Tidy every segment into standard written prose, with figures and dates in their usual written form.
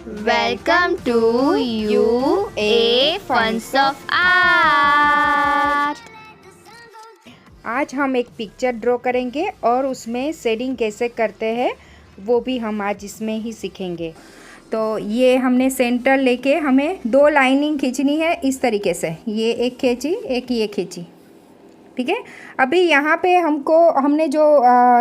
Welcome to UA Funs of Art। आज हम एक पिक्चर ड्रॉ करेंगे और उसमें शेडिंग कैसे करते हैं वो भी हम आज इसमें ही सीखेंगे। तो ये हमने सेंटर लेके हमें दो लाइनिंग खींचनी है इस तरीके से, ये एक खींची एक ये खींची, ठीक है। अभी यहाँ पे हमने जो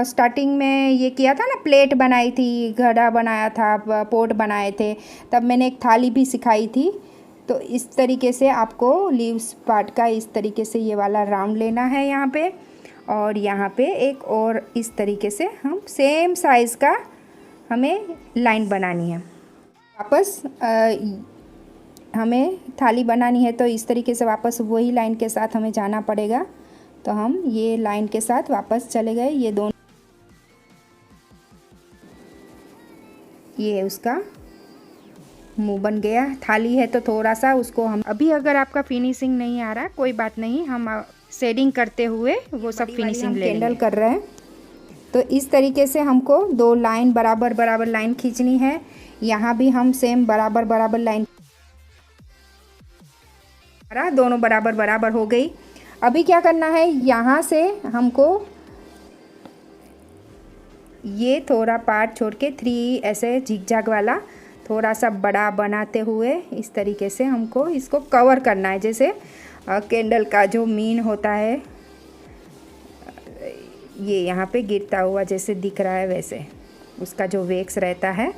स्टार्टिंग में ये किया था ना, प्लेट बनाई थी, घड़ा बनाया था, पोट बनाए थे, तब मैंने एक थाली भी सिखाई थी। तो इस तरीके से आपको लीव्स पार्ट का इस तरीके से ये वाला राउंड लेना है यहाँ पे, और यहाँ पे एक और इस तरीके से हम सेम साइज़ का हमें लाइन बनानी है। वापस हमें थाली बनानी है तो इस तरीके से वापस वही लाइन के साथ हमें जाना पड़ेगा। तो हम ये लाइन के साथ वापस चले गए, ये दोनों, ये उसका मुंह बन गया। थाली है तो थोड़ा सा उसको हम अभी, अगर आपका फिनिशिंग नहीं आ रहा कोई बात नहीं, हम शेडिंग करते हुए वो सब फिनिशिंग कैंडल कर रहे हैं। तो इस तरीके से हमको दो लाइन बराबर बराबर लाइन खींचनी है। यहाँ भी हम सेम बराबर बराबर लाइन, दोनों बराबर बराबर हो गई। अभी क्या करना है, यहाँ से हमको ये थोड़ा पार्ट छोड़ के 3 ऐसे झिगझैग वाला थोड़ा सा बड़ा बनाते हुए इस तरीके से हमको इसको कवर करना है। जैसे कैंडल का जो मीन होता है, ये यहाँ पे गिरता हुआ जैसे दिख रहा है, वैसे उसका जो वैक्स रहता है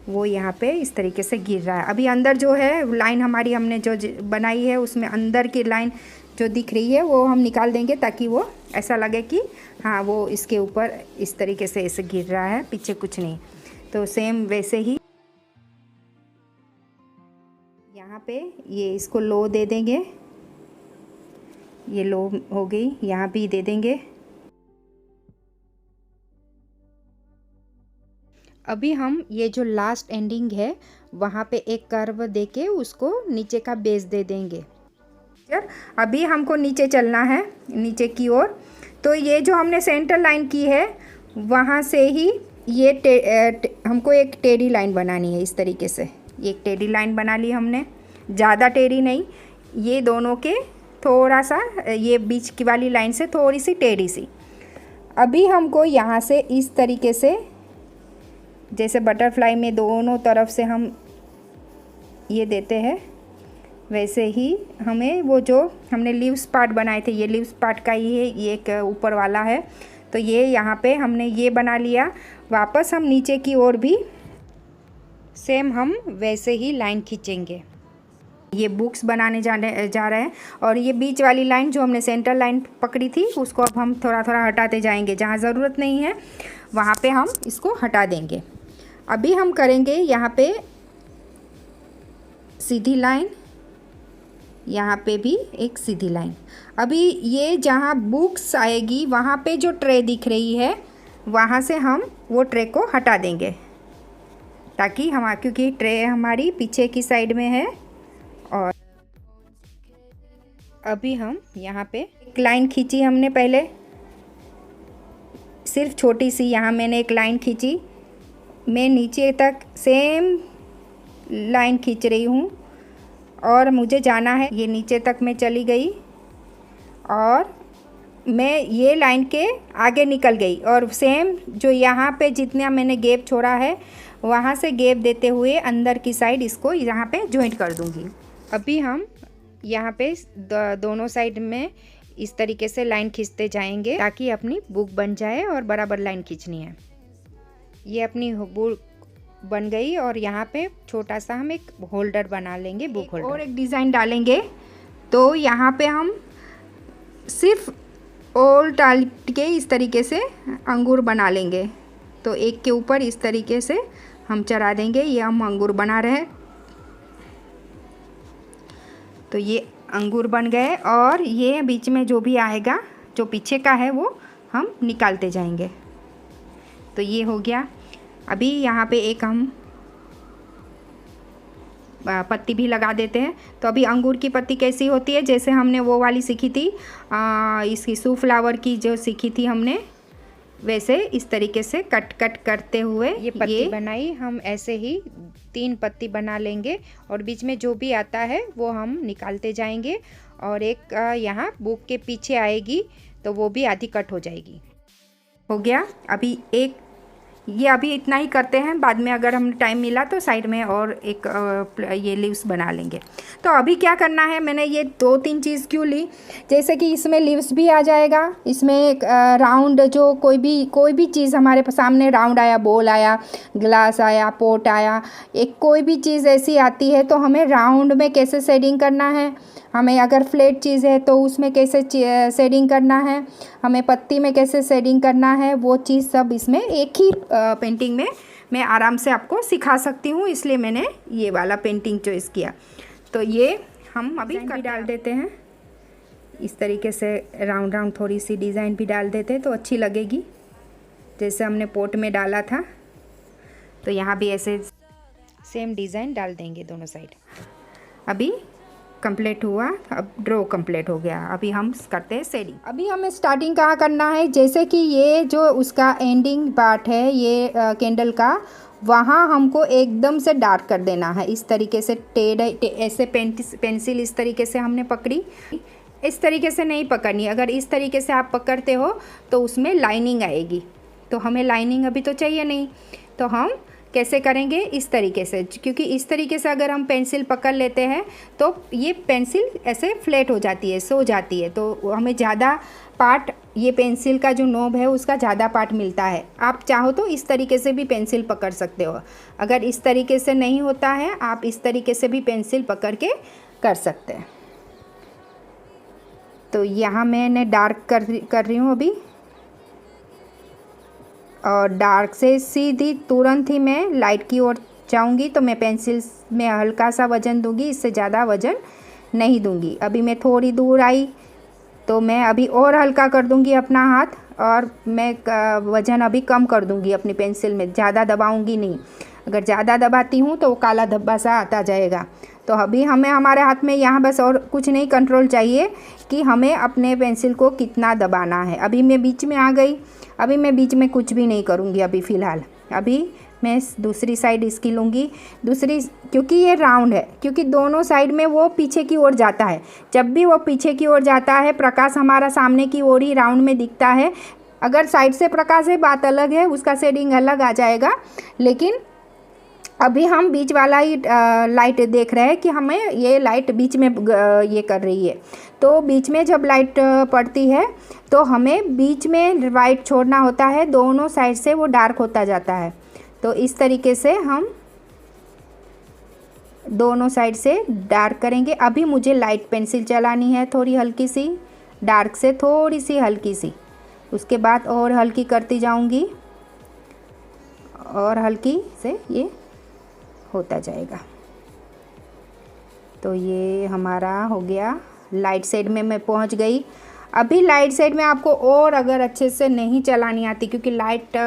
वो यहाँ पे इस तरीके से गिर रहा है। अभी अंदर जो है लाइन हमारी हमने जो बनाई है उसमें अंदर की लाइन जो दिख रही है वो हम निकाल देंगे, ताकि वो ऐसा लगे कि हाँ वो इसके ऊपर इस तरीके से ऐसे गिर रहा है, पीछे कुछ नहीं। तो सेम वैसे ही यहाँ पे ये इसको लो दे देंगे, ये लो हो गई, यहाँ भी दे देंगे। अभी हम ये जो लास्ट एंडिंग है वहाँ पे एक कर्व देके उसको नीचे का बेस दे देंगे। अभी हमको नीचे चलना है, नीचे की ओर। तो ये जो हमने सेंटर लाइन की है वहाँ से ही ये हमको एक टेढ़ी लाइन बनानी है इस तरीके से। एक टेढ़ी लाइन बना ली हमने, ज़्यादा टेढ़ी नहीं, ये दोनों के थोड़ा सा ये बीच की वाली लाइन से थोड़ी सी टेढ़ी सी। अभी हमको यहाँ से इस तरीके से, जैसे बटरफ्लाई में दोनों तरफ से हम ये देते हैं, वैसे ही हमें वो जो हमने लीव्स पार्ट बनाए थे, ये लीव्स पार्ट का ही है, ये एक ऊपर वाला है। तो ये यहाँ पे हमने ये बना लिया। वापस हम नीचे की ओर भी सेम हम वैसे ही लाइन खींचेंगे। ये बुक्स बनाने जा रहे हैं, और ये बीच वाली लाइन जो हमने सेंटर लाइन पकड़ी थी उसको अब हम थोड़ा थोड़ा हटाते जाएंगे। जहाँ ज़रूरत नहीं है वहाँ पे हम इसको हटा देंगे। अभी हम करेंगे यहाँ पे सीधी लाइन, यहाँ पे भी एक सीधी लाइन। अभी ये जहाँ बुक्स आएगी वहाँ पे जो ट्रे दिख रही है वहाँ से हम वो ट्रे को हटा देंगे, ताकि क्योंकि ट्रे हमारी पीछे की साइड में है। और अभी हम यहाँ पे एक लाइन खींची हमने पहले, सिर्फ छोटी सी, यहाँ मैंने एक लाइन खींची। मैं नीचे तक सेम लाइन खींच रही हूँ और मुझे जाना है, ये नीचे तक मैं चली गई और मैं ये लाइन के आगे निकल गई, और सेम जो यहाँ पे जितना मैंने गैप छोड़ा है वहाँ से गैप देते हुए अंदर की साइड इसको यहाँ पे जॉइंट कर दूँगी। अभी हम यहाँ पे दोनों साइड में इस तरीके से लाइन खींचते जाएंगे ताकि अपनी बुक बन जाए, और बराबर लाइन खींचनी है। ये अपनी बुक बन गई, और यहाँ पे छोटा सा हम एक होल्डर बना लेंगे, बुक होल्डर, और एक डिज़ाइन डालेंगे। तो यहाँ पे हम सिर्फ ओल डाल के इस तरीके से अंगूर बना लेंगे। तो एक के ऊपर इस तरीके से हम चढ़ा देंगे, ये हम अंगूर बना रहे हैं। तो ये अंगूर बन गए, और ये बीच में जो भी आएगा जो पीछे का है वो हम निकालते जाएंगे। तो ये हो गया। अभी यहाँ पे एक हम पत्ती भी लगा देते हैं। तो अभी अंगूर की पत्ती कैसी होती है, जैसे हमने वो वाली सीखी थी, इसकी सू फ्लावर की जो सीखी थी हमने, वैसे इस तरीके से कट कट करते हुए ये पत्ती बनाई। हम ऐसे ही 3 पत्ती बना लेंगे और बीच में जो भी आता है वो हम निकालते जाएंगे। और एक यहाँ बुक के पीछे आएगी तो वो भी आधी कट हो जाएगी। हो गया। अभी अभी इतना ही करते हैं, बाद में अगर हमें टाइम मिला तो साइड में और एक ये लीव्स बना लेंगे। तो अभी क्या करना है, मैंने ये 2-3 चीज़ क्यों ली, जैसे कि इसमें लीव्स भी आ जाएगा, इसमें एक राउंड जो कोई भी चीज़ हमारे सामने राउंड आया, बोल आया, ग्लास आया, पोट आया, एक कोई भी चीज़ ऐसी आती है तो हमें राउंड में कैसे शेडिंग करना है, हमें अगर फ्लैट चीज़ है तो उसमें कैसे शेडिंग करना है, हमें पत्ती में कैसे शेडिंग करना है, वो चीज़ सब इसमें एक ही पेंटिंग में मैं आराम से आपको सिखा सकती हूँ, इसलिए मैंने ये वाला पेंटिंग चॉइस किया। तो ये हम अभी भी डाल देते हैं इस तरीके से, राउंड राउंड थोड़ी सी डिज़ाइन भी डाल देते तो अच्छी लगेगी, जैसे हमने पोट में डाला था। तो यहाँ भी ऐसे सेम डिज़ाइन डाल देंगे दोनों साइड। अभी कंप्लीट हुआ, अब ड्रॉ कंप्लीट हो गया। अभी हम करते हैं शेडिंग। अभी हमें स्टार्टिंग कहाँ करना है, जैसे कि ये जो उसका एंडिंग पार्ट है ये कैंडल का, वहाँ हमको एकदम से डार्क कर देना है। इस तरीके से ऐसे पेंसिल इस तरीके से हमने पकड़ी, इस तरीके से नहीं पकड़नी। अगर इस तरीके से आप पकड़ते हो तो उसमें लाइनिंग आएगी, तो हमें लाइनिंग अभी तो चाहिए नहीं। तो हम कैसे करेंगे, इस तरीके से, क्योंकि इस तरीके से अगर हम पेंसिल पकड़ लेते हैं तो ये पेंसिल ऐसे फ्लैट हो जाती है, सो जाती है, तो हमें ज़्यादा पार्ट, ये पेंसिल का जो नोब है उसका ज़्यादा पार्ट मिलता है। आप चाहो तो इस तरीके से भी पेंसिल पकड़ सकते हो, अगर इस तरीके से नहीं होता है आप इस तरीके से भी पेंसिल पकड़ के कर सकते हैं। तो यहाँ मैंने डार्क कर रही हूँ अभी, और डार्क से सीधी तुरंत ही मैं लाइट की ओर जाऊंगी। तो मैं पेंसिल में हल्का सा वज़न दूंगी, इससे ज़्यादा वज़न नहीं दूंगी। अभी मैं थोड़ी दूर आई तो मैं अभी और हल्का कर दूंगी अपना हाथ, और मैं वज़न अभी कम कर दूंगी अपनी पेंसिल में, ज़्यादा दबाऊंगी नहीं। अगर ज़्यादा दबाती हूँ तो वो काला धब्बा सा आता जाएगा। तो अभी हमें हमारे हाथ में यहाँ बस और कुछ नहीं, कंट्रोल चाहिए कि हमें अपने पेंसिल को कितना दबाना है। अभी मैं बीच में आ गई, अभी मैं बीच में कुछ भी नहीं करूँगी अभी फ़िलहाल। अभी मैं दूसरी साइड इसकी लूँगी, दूसरी, क्योंकि ये राउंड है, क्योंकि दोनों साइड में वो पीछे की ओर जाता है। जब भी वो पीछे की ओर जाता है प्रकाश हमारा सामने की ओर ही राउंड में दिखता है। अगर साइड से प्रकाश है बात अलग है, उसका शेडिंग अलग आ जाएगा, लेकिन अभी हम बीच वाला ही लाइट देख रहे हैं कि हमें ये लाइट बीच में ये कर रही है। तो बीच में जब लाइट पड़ती है तो हमें बीच में वाइट छोड़ना होता है, दोनों साइड से वो डार्क होता जाता है। तो इस तरीके से हम दोनों साइड से डार्क करेंगे। अभी मुझे लाइट पेंसिल चलानी है, थोड़ी हल्की सी, डार्क से थोड़ी सी हल्की सी, उसके बाद और हल्की करती जाऊंगी और हल्की से ये होता जाएगा। तो ये हमारा हो गया, लाइट साइड में मैं पहुंच गई। अभी लाइट साइड में आपको और अगर अच्छे से नहीं चलानी आती, क्योंकि लाइट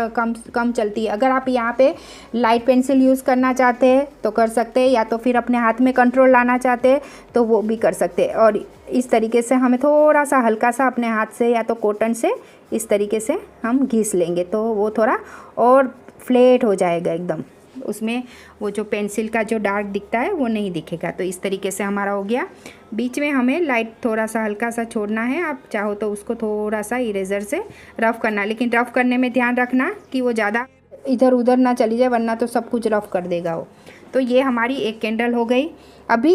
कम चलती है, अगर आप यहाँ पे लाइट पेंसिल यूज़ करना चाहते हैं तो कर सकते हैं, या तो फिर अपने हाथ में कंट्रोल लाना चाहते हैं तो वो भी कर सकते हैं। और इस तरीके से हमें थोड़ा सा हल्का सा अपने हाथ से या तो कॉटन से इस तरीके से हम घिस लेंगे, तो वो थोड़ा और फ्लैट हो जाएगा एकदम, उसमें वो जो पेंसिल का जो डार्क दिखता है वो नहीं दिखेगा। तो इस तरीके से हमारा हो गया। बीच में हमें लाइट थोड़ा सा हल्का सा छोड़ना है, आप चाहो तो उसको थोड़ा सा इरेज़र से रफ़ करना, लेकिन रफ़ करने में ध्यान रखना कि वो ज़्यादा इधर उधर ना चली जाए, वरना तो सब कुछ रफ़ कर देगा वो। तो ये हमारी एक कैंडल हो गई। अभी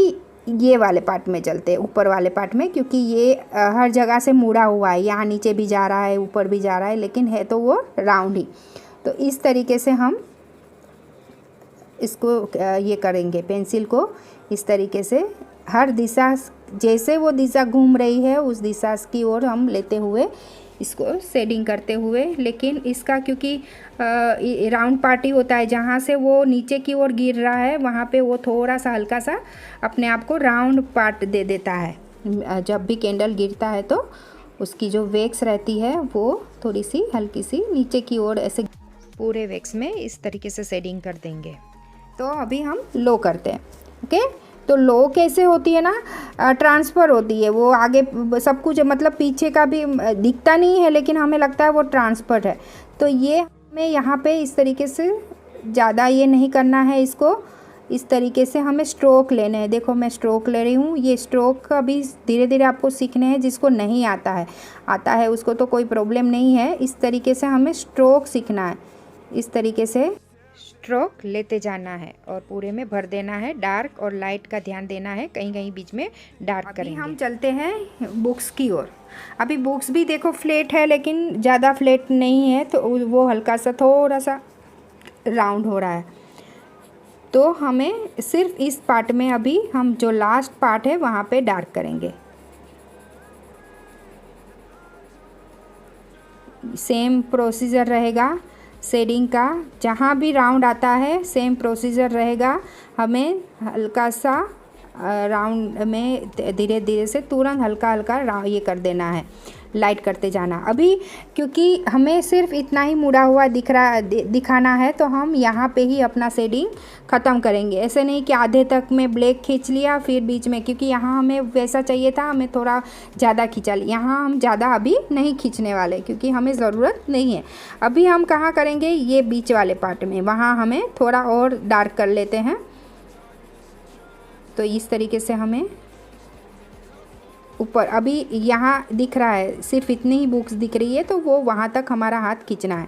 ये वाले पार्ट में चलते हैं, ऊपर वाले पार्ट में, क्योंकि ये हर जगह से मुड़ा हुआ है, यहाँ नीचे भी जा रहा है, ऊपर भी जा रहा है, लेकिन है तो वो राउंड ही। तो इस तरीके से हम इसको ये करेंगे, पेंसिल को इस तरीके से हर दिशा, जैसे वो दिशा घूम रही है उस दिशा की ओर हम लेते हुए इसको शेडिंग करते हुए। लेकिन इसका क्योंकि राउंड पार्टी होता है, जहाँ से वो नीचे की ओर गिर रहा है वहाँ पे वो थोड़ा सा हल्का सा अपने आप को राउंड पार्ट दे देता है। जब भी कैंडल गिरता है तो उसकी जो वैक्स रहती है वो थोड़ी सी हल्की सी नीचे की ओर, ऐसे पूरे वैक्स में इस तरीके से शेडिंग कर देंगे। तो अभी हम लो करते हैं। ओके, तो लो कैसे होती है ना, ट्रांसफ़र होती है, वो आगे सब कुछ, मतलब पीछे का भी दिखता नहीं है लेकिन हमें लगता है वो ट्रांसफ़र है। तो ये हमें यहाँ पे इस तरीके से ज़्यादा ये नहीं करना है, इसको इस तरीके से हमें स्ट्रोक लेने हैं। देखो मैं स्ट्रोक ले रही हूँ। ये स्ट्रोक अभी धीरे धीरे आपको सीखने हैं। जिसको नहीं आता है उसको तो कोई प्रॉब्लम नहीं है। इस तरीके से हमें स्ट्रोक सीखना है। इस तरीके से स्ट्रोक लेते जाना है और पूरे में भर देना है। डार्क और लाइट का ध्यान देना है, कहीं कहीं बीच में डार्क करेंगे। हम चलते हैं बुक्स की ओर। अभी बुक्स भी देखो फ्लैट है, लेकिन ज़्यादा फ्लैट नहीं है, तो वो हल्का सा थोड़ा सा राउंड हो रहा है। तो हमें सिर्फ इस पार्ट में अभी हम जो लास्ट पार्ट है वहाँ पे डार्क करेंगे। सेम प्रोसीजर रहेगा शेडिंग का। जहाँ भी राउंड आता है सेम प्रोसीजर रहेगा। हमें हल्का सा राउंड में धीरे धीरे से तुरंत हल्का हल्का ये कर देना है, लाइट करते जाना। अभी क्योंकि हमें सिर्फ इतना ही मुड़ा हुआ दिखाना है, तो हम यहाँ पे ही अपना शेडिंग ख़त्म करेंगे। ऐसे नहीं कि आधे तक में ब्लैक खींच लिया फिर बीच में, क्योंकि यहाँ हमें वैसा चाहिए था, हमें थोड़ा ज़्यादा खींचा लिया। यहाँ हम ज़्यादा अभी नहीं खींचने वाले, क्योंकि हमें ज़रूरत नहीं है। अभी हम कहाँ करेंगे, ये बीच वाले पार्ट में, वहाँ हमें थोड़ा और डार्क कर लेते हैं। तो इस तरीके से हमें ऊपर, अभी यहाँ दिख रहा है सिर्फ इतनी ही बुक्स दिख रही है, तो वो वहाँ तक हमारा हाथ खींचना है।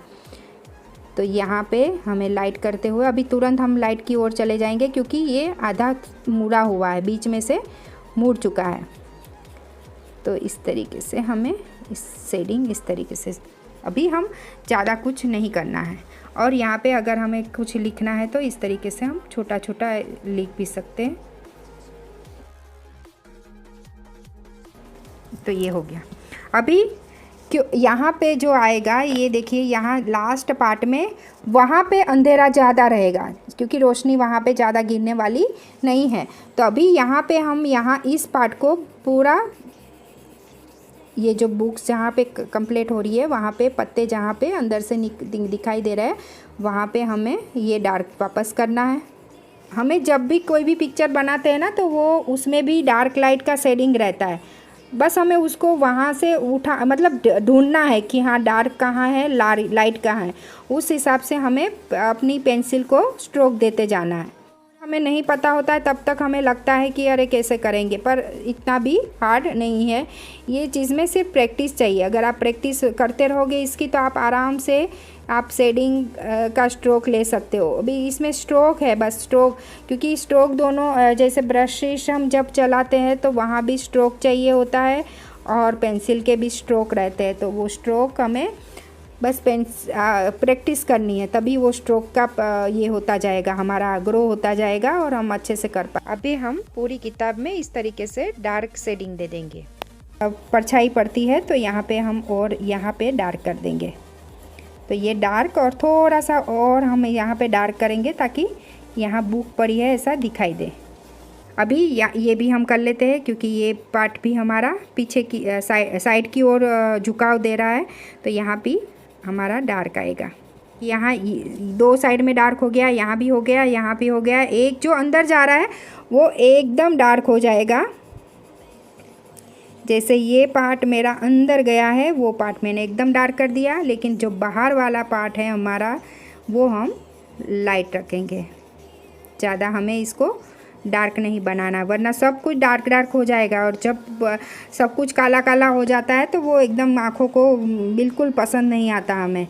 तो यहाँ पे हमें लाइट करते हुए अभी तुरंत हम लाइट की ओर चले जाएंगे, क्योंकि ये आधा मुड़ा हुआ है, बीच में से मुड़ चुका है। तो इस तरीके से हमें इस शेडिंग इस तरीके से, अभी हम ज़्यादा कुछ नहीं करना है। और यहाँ पे अगर हमें कुछ लिखना है तो इस तरीके से हम छोटा छोटा लिख भी सकते हैं। तो ये हो गया। अभी क्यों यहाँ पे जो आएगा, ये देखिए यहाँ लास्ट पार्ट में वहाँ पे अंधेरा ज़्यादा रहेगा, क्योंकि रोशनी वहाँ पे ज़्यादा गिरने वाली नहीं है। तो अभी यहाँ पे हम यहाँ इस पार्ट को पूरा, ये जो बुक्स जहाँ पे कंप्लीट हो रही है, वहाँ पे पत्ते जहाँ पे अंदर से दिखाई दे रहा है, वहाँ पे हमें ये डार्क वापस करना है। हमें जब भी कोई भी पिक्चर बनाते हैं ना, तो वो उसमें भी डार्क लाइट का शेडिंग रहता है। बस हमें उसको वहाँ से उठा, मतलब ढूंढना है कि हाँ डार्क कहाँ है, लाइट कहाँ है। उस हिसाब से हमें अपनी पेंसिल को स्ट्रोक देते जाना है। हमें नहीं पता होता है तब तक हमें लगता है कि अरे कैसे करेंगे, पर इतना भी हार्ड नहीं है। ये चीज़ में सिर्फ प्रैक्टिस चाहिए। अगर आप प्रैक्टिस करते रहोगे इसकी, तो आप आराम से आप शेडिंग का स्ट्रोक ले सकते हो। अभी इसमें स्ट्रोक है, बस स्ट्रोक, क्योंकि स्ट्रोक दोनों जैसे ब्रशेस हम जब चलाते हैं तो वहाँ भी स्ट्रोक चाहिए होता है, और पेंसिल के भी स्ट्रोक रहते हैं। तो वो स्ट्रोक हमें बस प्रैक्टिस करनी है, तभी वो स्ट्रोक का ये होता जाएगा, हमारा ग्रो होता जाएगा और हम अच्छे से कर पाए। अभी हम पूरी किताब में इस तरीके से डार्क शेडिंग दे देंगे। अब परछाई पड़ती है तो यहाँ पे हम और यहाँ पे डार्क कर देंगे। तो ये डार्क और थोड़ा सा और हम यहाँ पे डार्क करेंगे, ताकि यहाँ बुक पड़ी है ऐसा दिखाई दे। अभी ये भी हम कर लेते हैं, क्योंकि ये पार्ट भी हमारा पीछे की साइड की ओर झुकाव दे रहा है, तो यहाँ भी हमारा डार्क आएगा। यहाँ दो साइड में डार्क हो गया, यहाँ भी हो गया, यहाँ भी हो गया। एक जो अंदर जा रहा है वो एकदम डार्क हो जाएगा। जैसे ये पार्ट मेरा अंदर गया है, वो पार्ट मैंने एकदम डार्क कर दिया, लेकिन जो बाहर वाला पार्ट है हमारा, वो हम लाइट रखेंगे। ज़्यादा हमें इसको डार्क नहीं बनाना, वरना सब कुछ डार्क डार्क हो जाएगा। और जब सब कुछ काला काला हो जाता है तो वो एकदम आँखों को बिल्कुल पसंद नहीं आता हमें।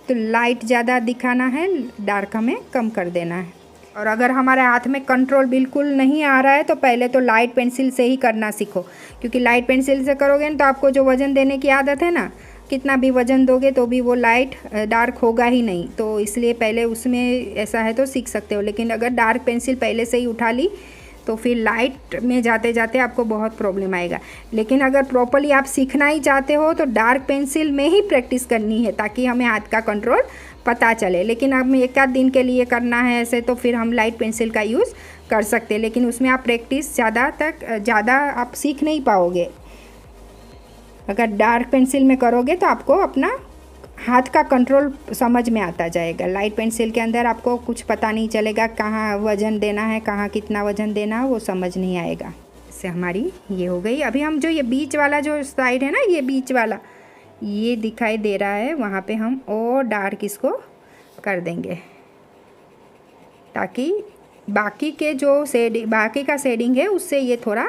तो लाइट ज़्यादा दिखाना है, डार्क हमें कम कर देना है। और अगर हमारे हाथ में कंट्रोल बिल्कुल नहीं आ रहा है, तो पहले तो लाइट पेंसिल से ही करना सीखो, क्योंकि लाइट पेंसिल से करोगे ना, तो आपको जो वज़न देने की आदत है ना, कितना भी वज़न दोगे तो भी वो लाइट डार्क होगा ही नहीं। तो इसलिए पहले उसमें ऐसा है तो सीख सकते हो, लेकिन अगर डार्क पेंसिल पहले से ही उठा ली तो फिर लाइट में जाते जाते आपको बहुत प्रॉब्लम आएगा। लेकिन अगर प्रॉपर्ली आप सीखना ही चाहते हो तो डार्क पेंसिल में ही प्रैक्टिस करनी है, ताकि हमें हाथ का कंट्रोल पता चले। लेकिन अब एक आध दिन के लिए करना है ऐसे, तो फिर हम लाइट पेंसिल का यूज़ कर सकते हैं, लेकिन उसमें आप प्रैक्टिस ज़्यादा आप सीख नहीं पाओगे। अगर डार्क पेंसिल में करोगे तो आपको अपना हाथ का कंट्रोल समझ में आता जाएगा। लाइट पेंसिल के अंदर आपको कुछ पता नहीं चलेगा, कहाँ वज़न देना है, कहाँ कितना वज़न देना है, वो समझ नहीं आएगा। इससे हमारी ये हो गई। अभी हम जो ये बीच वाला जो साइड है ना, ये बीच वाला, ये दिखाई दे रहा है वहाँ पे हम और डार्क इसको कर देंगे, ताकि बाकी का शेडिंग है उससे ये थोड़ा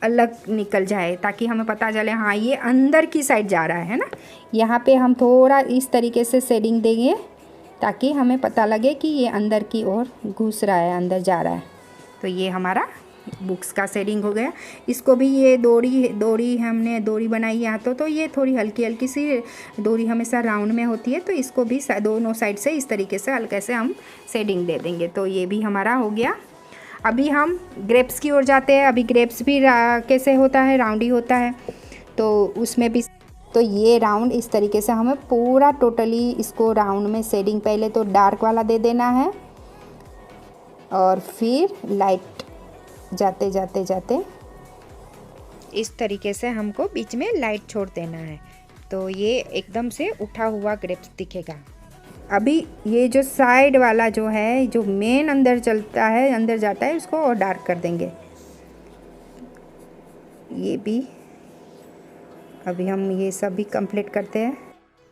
अलग निकल जाए, ताकि हमें पता चले हाँ ये अंदर की साइड जा रहा है ना। यहाँ पे हम थोड़ा इस तरीके से शेडिंग देंगे ताकि हमें पता लगे कि ये अंदर की ओर घुस रहा है, अंदर जा रहा है। तो ये हमारा बुक्स का शेडिंग हो गया। इसको भी ये हमने डोरी बनाई है हाथों, तो ये थोड़ी हल्की हल्की सी डोरी हमेशा राउंड में होती है, तो इसको भी दोनों साइड से इस तरीके से हल्के से हम शेडिंग दे देंगे। तो ये भी हमारा हो गया। अभी हम ग्रेप्स की ओर जाते हैं। अभी ग्रेप्स भी कैसे होता है, राउंड ही होता है, तो उसमें भी तो ये राउंड इस तरीके से हमें पूरा टोटली इसको राउंड में शेडिंग पहले तो डार्क वाला दे देना है, और फिर लाइट जाते जाते जाते इस तरीके से हमको बीच में लाइट छोड़ देना है। तो ये एकदम से उठा हुआ ग्रेप्स दिखेगा। अभी ये जो साइड वाला जो है, जो मेन अंदर चलता है, अंदर जाता है, उसको और डार्क कर देंगे। ये भी अभी हम ये सब भी कंप्लीट करते हैं।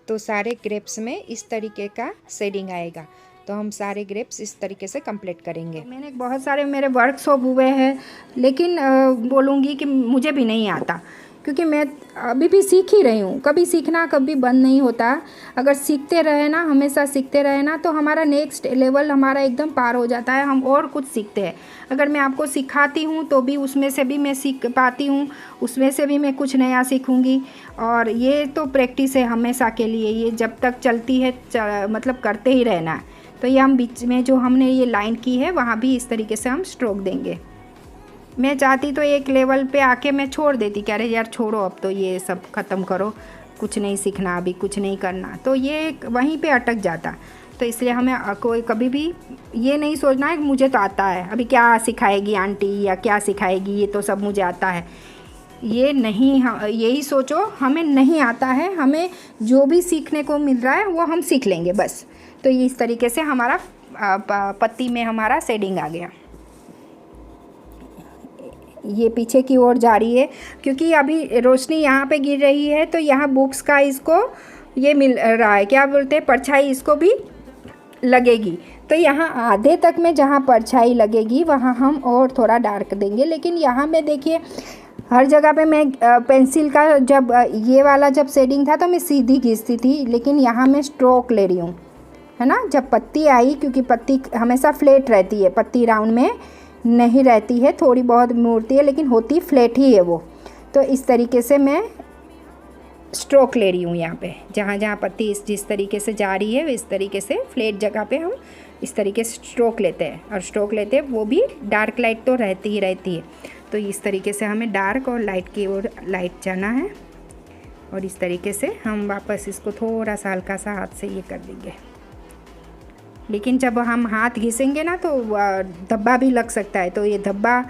तो सारे ग्रेप्स में इस तरीके का शेडिंग आएगा, तो हम सारे ग्रेप्स इस तरीके से कंप्लीट करेंगे। मैंने बहुत सारे मेरे वर्कशॉप हुए हैं, लेकिन बोलूँगी कि मुझे भी नहीं आता, क्योंकि मैं अभी भी सीख ही रही हूँ। कभी सीखना कभी बंद नहीं होता। अगर सीखते रहे ना, हमेशा सीखते रहे ना, तो हमारा नेक्स्ट लेवल हमारा एकदम पार हो जाता है। हम और कुछ सीखते हैं। अगर मैं आपको सिखाती हूँ तो भी उसमें से भी मैं सीख पाती हूँ, उसमें से भी मैं कुछ नया सीखूँगी। और ये तो प्रैक्टिस है हमेशा के लिए, ये जब तक चलती है मतलब करते ही रहना है। तो ये हम बीच में जो हमने ये लाइन की है वहाँ भी इस तरीके से हम स्ट्रोक देंगे। मैं चाहती तो एक लेवल पे आके मैं छोड़ देती, कह रहे यार छोड़ो अब तो ये सब ख़त्म करो, कुछ नहीं सीखना, अभी कुछ नहीं करना, तो ये वहीं पे अटक जाता। तो इसलिए हमें कोई कभी भी ये नहीं सोचना है कि मुझे तो आता है, अभी क्या सिखाएगी आंटी या क्या सिखाएगी, ये तो सब मुझे आता है। ये नहीं, यही सोचो हमें नहीं आता है, हमें जो भी सीखने को मिल रहा है वो हम सीख लेंगे बस। तो ये इस तरीके से हमारा पत्ती में हमारा शेडिंग आ गया। ये पीछे की ओर जा रही है, क्योंकि अभी रोशनी यहाँ पे गिर रही है, तो यहाँ बुक्स का इसको ये मिल रहा है, क्या बोलते हैं, परछाई इसको भी लगेगी। तो यहाँ आधे तक में जहाँ परछाई लगेगी वहाँ हम और थोड़ा डार्क देंगे। लेकिन यहाँ में देखिए हर जगह पे मैं पेंसिल का जब ये वाला जब शेडिंग था तो मैं सीधी खींचती थी, लेकिन यहाँ मैं स्ट्रोक ले रही हूँ, है ना। जब पत्ती आई, क्योंकि पत्ती हमेशा फ्लैट रहती है, पत्ती राउंड में नहीं रहती है, थोड़ी बहुत मुड़ती है, लेकिन होती फ्लैट ही है वो। तो इस तरीके से मैं स्ट्रोक ले रही हूँ यहाँ पे, जहाँ जहाँ पत्ती जिस तरीके से जा रही है इस तरीके से फ्लैट जगह पे हम इस तरीके से स्ट्रोक लेते हैं। और स्ट्रोक लेते हैं वो भी डार्क लाइट तो रहती ही रहती है। तो इस तरीके से हमें डार्क और लाइट की ओर लाइट जाना है, और इस तरीके से हम वापस इसको थोड़ा सा हल्का सा हाथ से ये कर देंगे। लेकिन जब हम हाथ घिसेंगे ना तो धब्बा भी लग सकता है, तो ये धब्बा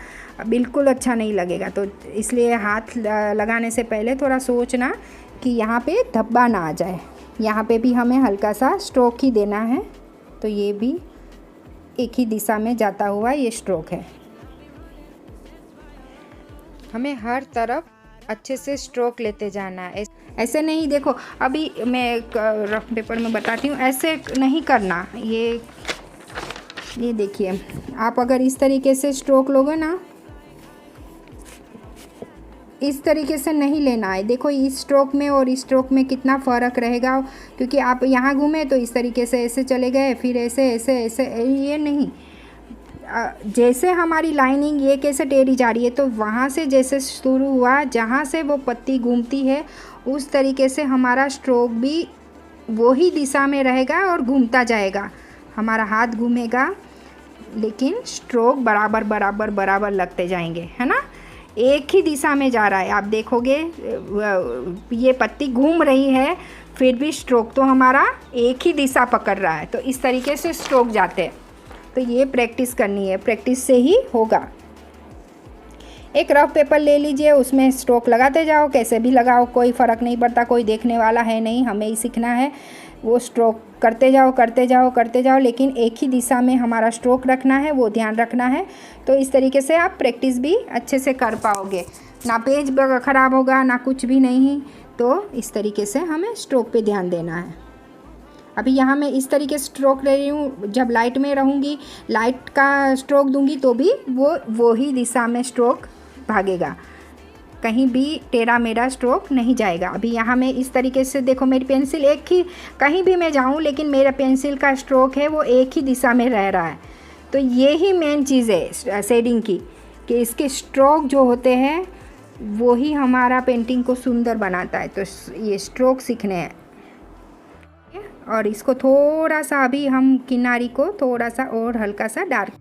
बिल्कुल अच्छा नहीं लगेगा। तो इसलिए हाथ लगाने से पहले थोड़ा सोचना कि यहाँ पे धब्बा ना आ जाए। यहाँ पे भी हमें हल्का सा स्ट्रोक ही देना है। तो ये भी एक ही दिशा में जाता हुआ ये स्ट्रोक है। हमें हर तरफ अच्छे से स्ट्रोक लेते जाना है, ऐसे नहीं। देखो अभी मैं एक रफ पेपर में बताती हूँ, ऐसे नहीं करना। ये देखिए, आप अगर इस तरीके से स्ट्रोक लोगे ना, इस तरीके से नहीं लेना है। देखो इस स्ट्रोक में और इस स्ट्रोक में कितना फ़र्क रहेगा, क्योंकि आप यहाँ घूमे तो इस तरीके से ऐसे चले गए, फिर ऐसे ऐसे ऐसे, ये नहीं। जैसे हमारी लाइनिंग ये कैसे टेढ़ी जा रही है, तो वहाँ से जैसे शुरू हुआ, जहाँ से वो पत्ती घूमती है उस तरीके से हमारा स्ट्रोक भी वही दिशा में रहेगा और घूमता जाएगा। हमारा हाथ घूमेगा, लेकिन स्ट्रोक बराबर बराबर बराबर लगते जाएंगे, है ना। एक ही दिशा में जा रहा है। आप देखोगे ये पत्ती घूम रही है, फिर भी स्ट्रोक तो हमारा एक ही दिशा पकड़ रहा है। तो इस तरीके से स्ट्रोक जाते हैं। तो ये प्रैक्टिस करनी है, प्रैक्टिस से ही होगा। एक रफ पेपर ले लीजिए, उसमें स्ट्रोक लगाते जाओ, कैसे भी लगाओ, कोई फ़र्क नहीं पड़ता, कोई देखने वाला है नहीं, हमें ही सीखना है। वो स्ट्रोक करते जाओ करते जाओ करते जाओ, लेकिन एक ही दिशा में हमारा स्ट्रोक रखना है, वो ध्यान रखना है। तो इस तरीके से आप प्रैक्टिस भी अच्छे से कर पाओगे, ना पेज ख़राब होगा ना कुछ भी नहीं। तो इस तरीके से हमें स्ट्रोक पे ध्यान देना है। अभी यहाँ मैं इस तरीके से स्ट्रोक ले रही हूँ, जब लाइट में रहूँगी, लाइट का स्ट्रोक दूँगी तो भी वो ही दिशा में स्ट्रोक भागेगा, कहीं भी टेढ़ा मेढ़ा स्ट्रोक नहीं जाएगा। अभी यहाँ मैं इस तरीके से देखो, मेरी पेंसिल एक ही, कहीं भी मैं जाऊँ लेकिन मेरा पेंसिल का स्ट्रोक है वो एक ही दिशा में रह रहा है। तो ये ही मेन चीज़ है शेडिंग की, कि इसके स्ट्रोक जो होते हैं वो ही हमारा पेंटिंग को सुंदर बनाता है। तो ये स्ट्रोक सीखने हैं। और इसको थोड़ा सा अभी हम किनारी को थोड़ा सा और हल्का सा डार्क,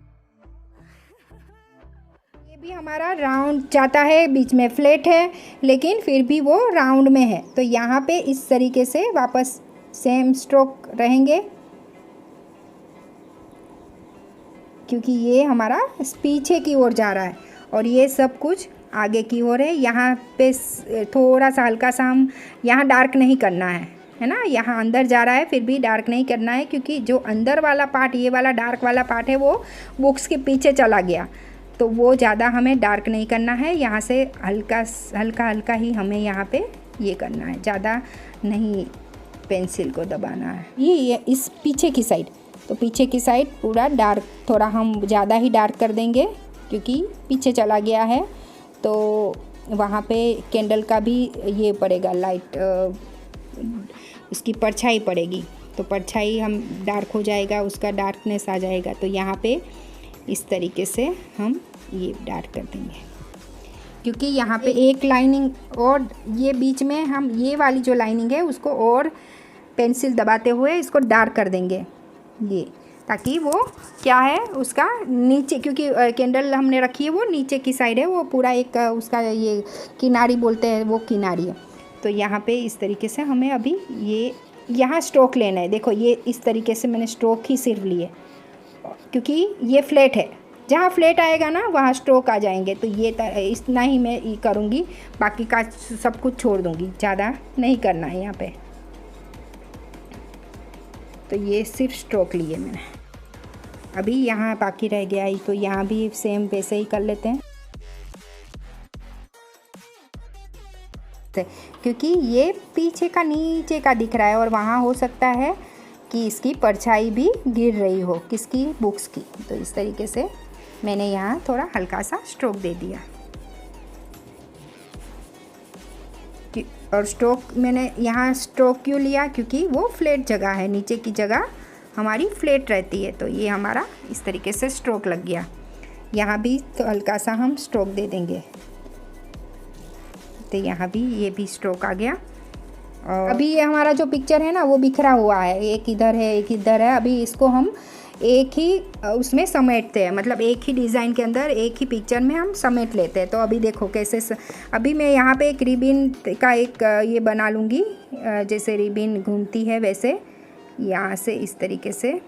ये भी हमारा राउंड जाता है, बीच में फ्लैट है लेकिन फिर भी वो राउंड में है। तो यहाँ पे इस तरीके से वापस सेम स्ट्रोक रहेंगे, क्योंकि ये हमारा पीछे की ओर जा रहा है और ये सब कुछ आगे की ओर है। यहाँ पे थोड़ा सा हल्का सा हम यहाँ डार्क नहीं करना है ना, यहाँ अंदर जा रहा है फिर भी डार्क नहीं करना है, क्योंकि जो अंदर वाला पार्ट, ये वाला डार्क वाला पार्ट है वो बुक्स के पीछे चला गया, तो वो ज़्यादा हमें डार्क नहीं करना है। यहाँ से हल्का हल्का ही हमें यहाँ पे ये करना है, ज़्यादा नहीं पेंसिल को दबाना है। ये इस पीछे की साइड, तो पीछे की साइड पूरा डार्क, थोड़ा हम ज़्यादा ही डार्क कर देंगे क्योंकि पीछे चला गया है, तो वहाँ पे कैंडल का भी ये पड़ेगा, लाइट उसकी परछाई पड़ेगी, तो परछाई हम डार्क हो जाएगा, उसका डार्कनेस आ जाएगा। तो यहाँ पे इस तरीके से हम ये डार्क कर देंगे, क्योंकि यहाँ पे एक लाइनिंग और ये बीच में हम ये वाली जो लाइनिंग है उसको और पेंसिल दबाते हुए इसको डार्क कर देंगे, ये ताकि वो क्या है उसका नीचे, क्योंकि कैंडल हमने रखी है वो नीचे की साइड है, वो पूरा एक उसका ये किनारी बोलते हैं, वो किनारी है। तो यहाँ पे इस तरीके से हमें अभी ये यहाँ स्ट्रोक लेना है। देखो ये इस तरीके से मैंने स्ट्रोक ही सिर्फ लिए, क्योंकि ये फ्लैट है, जहाँ फ्लैट आएगा ना वहाँ स्ट्रोक आ जाएंगे। तो ये इतना ही मैं करूँगी, बाकी का सब कुछ छोड़ दूँगी, ज़्यादा नहीं करना है यहाँ पे। तो ये सिर्फ स्ट्रोक लिए मैंने। अभी यहाँ बाकी रह गया ही, तो यहाँ भी सेम वैसे ही कर लेते हैं, क्योंकि ये पीछे का नीचे का दिख रहा है और वहाँ हो सकता है कि इसकी परछाई भी गिर रही हो, किसकी, बुक्स की। तो इस तरीके से मैंने यहाँ थोड़ा हल्का सा स्ट्रोक दे दिया। और स्ट्रोक मैंने यहाँ स्ट्रोक क्यों लिया, क्योंकि वो फ्लैट जगह है, नीचे की जगह हमारी फ्लैट रहती है। तो ये हमारा इस तरीके से स्ट्रोक लग गया। यहाँ भी तो हल्का सा हम स्ट्रोक दे देंगे, तो यहाँ भी ये भी स्ट्रोक आ गया। और अभी ये हमारा जो पिक्चर है ना वो बिखरा हुआ है, एक इधर है एक इधर है। अभी इसको हम एक ही उसमें समेटते हैं, मतलब एक ही डिज़ाइन के अंदर एक ही पिक्चर में हम समेट लेते हैं। तो अभी देखो कैसे अभी मैं यहाँ पे एक रिबिन का एक ये बना लूँगी, जैसे रिबिन घूमती है वैसे यहाँ से इस तरीके से।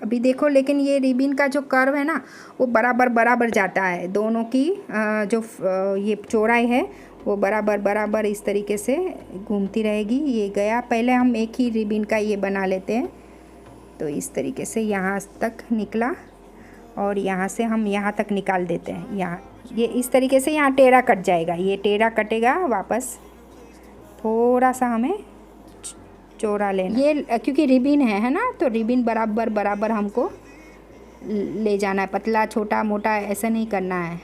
अभी देखो, लेकिन ये रिबिन का जो कर्व है ना वो बराबर जाता है, दोनों की जो ये चौड़ाई है वो बराबर इस तरीके से घूमती रहेगी। ये गया, पहले हम एक ही रिबिन का ये बना लेते हैं। तो इस तरीके से यहाँ तक निकला और यहाँ से हम यहाँ तक निकाल देते हैं। यहाँ ये इस तरीके से यहाँ टेढ़ा कट जाएगा, ये टेढ़ा कटेगा, वापस थोड़ा सा हमें चौड़ा लेना, ये क्योंकि रिबिन है ना, तो रिबिन बराबर हमको ले जाना है, पतला छोटा मोटा ऐसा नहीं करना है।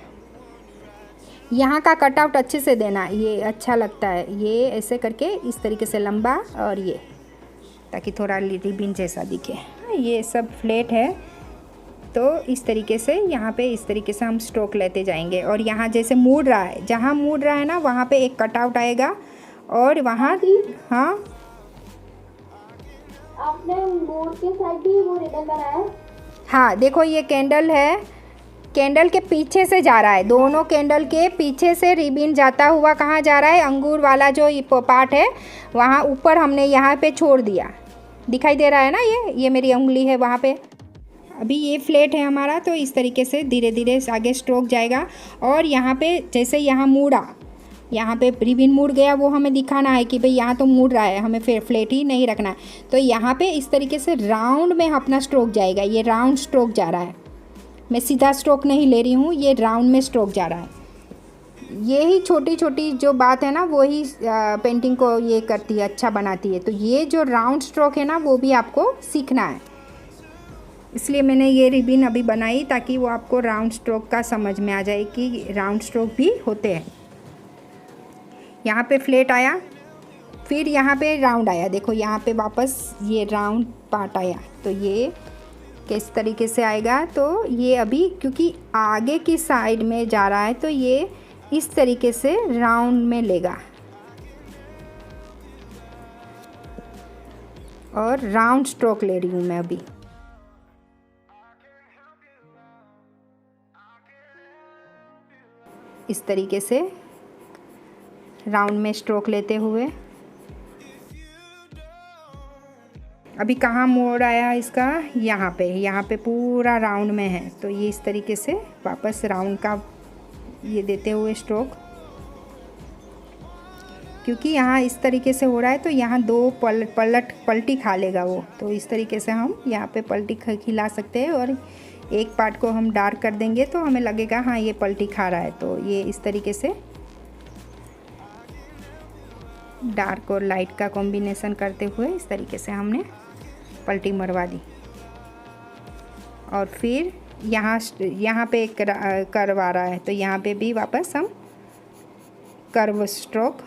यहाँ का कटआउट अच्छे से देना, ये अच्छा लगता है, ये ऐसे करके इस तरीके से लंबा, और ये ताकि थोड़ा रिबिन जैसा दिखे। ये सब फ्लैट है, तो इस तरीके से यहाँ पे इस तरीके से हम स्ट्रोक लेते जाएंगे। और यहाँ जैसे मुड़ रहा है, जहाँ मुड़ रहा है ना वहाँ पे एक कटआउट आएगा, और वहाँ हाँ आपने मोड़ के साइड भी वो रिबन बनाया है। हाँ देखो, ये कैंडल है, कैंडल के पीछे से जा रहा है, दोनों कैंडल के पीछे से रिबिन जाता हुआ कहाँ जा रहा है, अंगूर वाला जो पार्ट है वहाँ ऊपर हमने यहाँ पे छोड़ दिया, दिखाई दे रहा है ना, ये मेरी उंगली है वहाँ पे। अभी ये फ्लैट है हमारा, तो इस तरीके से धीरे धीरे आगे स्ट्रोक जाएगा। और यहाँ पे जैसे यहाँ मुड़ा, यहाँ पे रिबिन मुड़ गया, वो हमें दिखाना है कि भाई यहाँ तो मुड़ रहा है, हमें फिर फ्लैट ही नहीं रखना है। तो यहाँ पे इस तरीके से राउंड में अपना स्ट्रोक जाएगा, ये राउंड स्ट्रोक जा रहा है, मैं सीधा स्ट्रोक नहीं ले रही हूँ, ये राउंड में स्ट्रोक जा रहा है। यही छोटी छोटी जो बात है ना वही पेंटिंग को ये करती है, अच्छा बनाती है। तो ये जो राउंड स्ट्रोक है ना वो भी आपको सीखना है, इसलिए मैंने ये रिबन अभी बनाई ताकि वो आपको राउंड स्ट्रोक का समझ में आ जाए कि राउंड स्ट्रोक भी होते हैं। यहाँ पे फ्लैट आया, फिर यहाँ पे राउंड आया, देखो यहाँ पे वापस ये राउंड पार्ट आया। तो ये किस तरीके से आएगा, तो ये अभी क्योंकि आगे की साइड में जा रहा है तो ये इस तरीके से राउंड में लेगा और राउंड स्ट्रोक ले रही हूँ मैं अभी। इस तरीके से राउंड में स्ट्रोक लेते हुए। अभी कहाँ मोड़ आया इसका, यहाँ पे पूरा राउंड में है। तो ये इस तरीके से वापस राउंड का ये देते हुए स्ट्रोक, क्योंकि यहाँ इस तरीके से हो रहा है तो यहाँ दो पलटी खा लेगा वो। तो इस तरीके से हम यहाँ पे पलटी खिला सकते हैं और एक पार्ट को हम डार्क कर देंगे तो हमें लगेगा हाँ ये पलटी खा रहा है। तो ये इस तरीके से डार्क और लाइट का कॉम्बिनेशन करते हुए इस तरीके से हमने पलटी मरवा दी। और फिर यहाँ पे एक कर्व आ रहा है तो यहाँ पे भी वापस हम कर्व स्ट्रोक।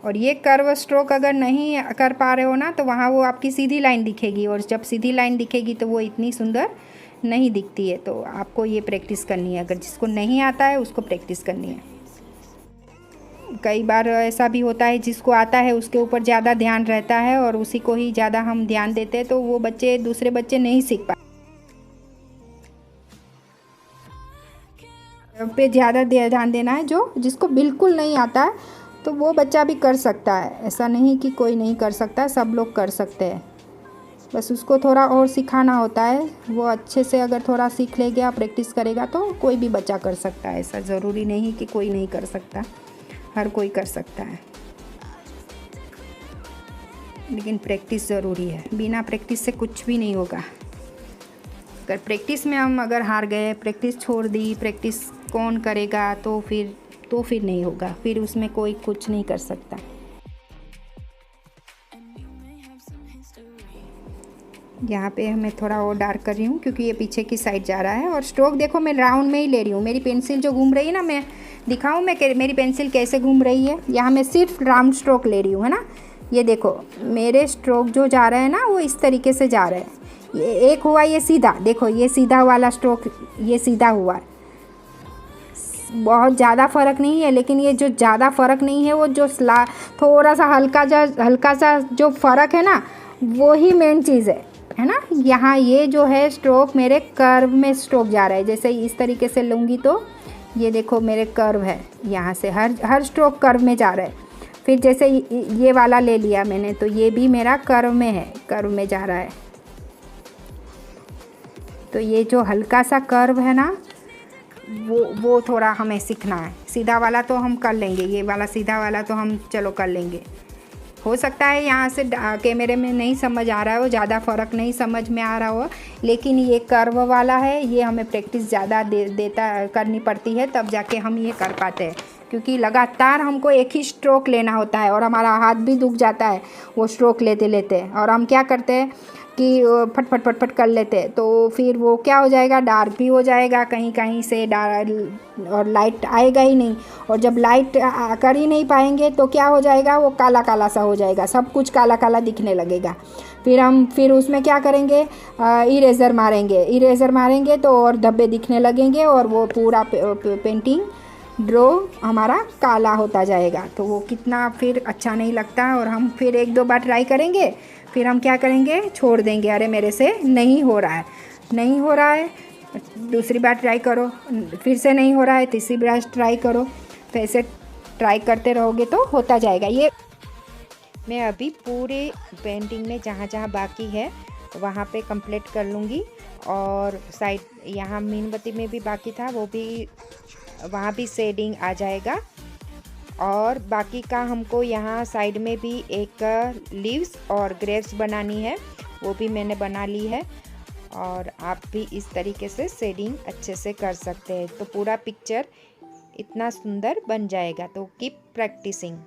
और ये कर्व स्ट्रोक अगर नहीं कर पा रहे हो ना तो वहाँ वो आपकी सीधी लाइन दिखेगी, और जब सीधी लाइन दिखेगी तो वो इतनी सुंदर नहीं दिखती है। तो आपको ये प्रैक्टिस करनी है, अगर जिसको नहीं आता है उसको प्रैक्टिस करनी है। कई बार ऐसा भी होता है जिसको आता है उसके ऊपर ज़्यादा ध्यान रहता है और उसी को ही ज़्यादा हम ध्यान देते हैं तो वो बच्चे दूसरे बच्चे नहीं सीख पाते। पे ज़्यादा ध्यान देना है, जो जिसको बिल्कुल नहीं आता है तो वो बच्चा भी कर सकता है। ऐसा नहीं कि कोई नहीं कर सकता, सब लोग कर सकते हैं, बस उसको थोड़ा और सिखाना होता है। वो अच्छे से अगर थोड़ा सीख लेगा, प्रैक्टिस करेगा तो कोई भी बच्चा कर सकता है। ऐसा ज़रूरी नहीं कि कोई नहीं कर सकता, हर कोई कर सकता है, लेकिन प्रैक्टिस ज़रूरी है। बिना प्रैक्टिस से कुछ भी नहीं होगा। अगर प्रैक्टिस में हम अगर हार गए, प्रैक्टिस छोड़ दी, प्रैक्टिस कौन करेगा, तो फिर नहीं होगा, फिर उसमें कोई कुछ नहीं कर सकता। यहाँ पे मैं थोड़ा और डार्क कर रही हूँ क्योंकि ये पीछे की साइड जा रहा है। और स्ट्रोक देखो मैं राउंड में ही ले रही हूँ। मेरी पेंसिल जो घूम रही है ना, मैं दिखाऊँ मेरी पेंसिल कैसे घूम रही है। यहाँ मैं सिर्फ राउंड स्ट्रोक ले रही हूँ, है ना। ये देखो मेरे स्ट्रोक जो जा रहे हैं ना वो इस तरीके से जा रहे हैं। ये एक हुआ ये सीधा, देखो ये सीधा वाला स्ट्रोक, ये सीधा हुआ है। बहुत ज़्यादा फ़र्क नहीं है, लेकिन ये जो ज़्यादा फ़र्क नहीं है वो जो थोड़ा सा हल्का सा जो फ़र्क है ना, वो ही मेन चीज़ है ना। यहाँ ये जो है स्ट्रोक मेरे कर्व में स्ट्रोक जा रहा है। जैसे इस तरीके से लूँगी तो ये देखो मेरे कर्व है, यहाँ से हर स्ट्रोक कर्व में जा रहा है। फिर जैसे ये वाला ले लिया मैंने तो ये भी मेरा कर्व में है, कर्व में जा रहा है। तो ये जो हल्का सा कर्व है ना वो थोड़ा हमें सीखना है। सीधा वाला तो हम कर लेंगे, ये वाला सीधा वाला तो हम चलो कर लेंगे। हो सकता है यहाँ से कैमरे में नहीं समझ आ रहा हो, ज़्यादा फ़र्क नहीं समझ में आ रहा हो, लेकिन ये कर्व वाला है, ये हमें प्रैक्टिस ज़्यादा करनी पड़ती है, तब जाके हम ये कर पाते हैं। क्योंकि लगातार हमको एक ही स्ट्रोक लेना होता है और हमारा हाथ भी दुख जाता है वो स्ट्रोक लेते लेते। और हम क्या करते हैं कि फट कर लेते हैं, तो फिर वो क्या हो जाएगा, डार्क भी हो जाएगा, कहीं कहीं से और लाइट आएगा ही नहीं। और जब लाइट कर ही नहीं पाएंगे तो क्या हो जाएगा, वो काला काला सा हो जाएगा, सब कुछ काला काला दिखने लगेगा। फिर उसमें क्या करेंगे, इरेज़र मारेंगे तो और धब्बे दिखने लगेंगे और वो पूरा पेंटिंग ड्रॉ हमारा काला होता जाएगा। तो वो कितना फिर अच्छा नहीं लगता। और हम फिर 1-2 बार ट्राई करेंगे, फिर हम क्या करेंगे, छोड़ देंगे, अरे मेरे से नहीं हो रहा है, दूसरी बार ट्राई करो, फिर से नहीं हो रहा है, तीसरी बार ट्राई करो। तो ऐसे ट्राई करते रहोगे तो होता जाएगा। ये मैं अभी पूरे पेंटिंग में जहाँ जहाँ बाकी है वहाँ पे कंप्लीट कर लूँगी। और साइड यहाँ मीनबत्ती में भी बाकी था, वो भी वहाँ भी शेडिंग आ जाएगा। और बाकी का हमको यहाँ साइड में भी एक लीव्स और ग्रेप्स बनानी है, वो भी मैंने बना ली है। और आप भी इस तरीके से शेडिंग अच्छे से कर सकते हैं, तो पूरा पिक्चर इतना सुंदर बन जाएगा। तो कीप प्रैक्टिसिंग।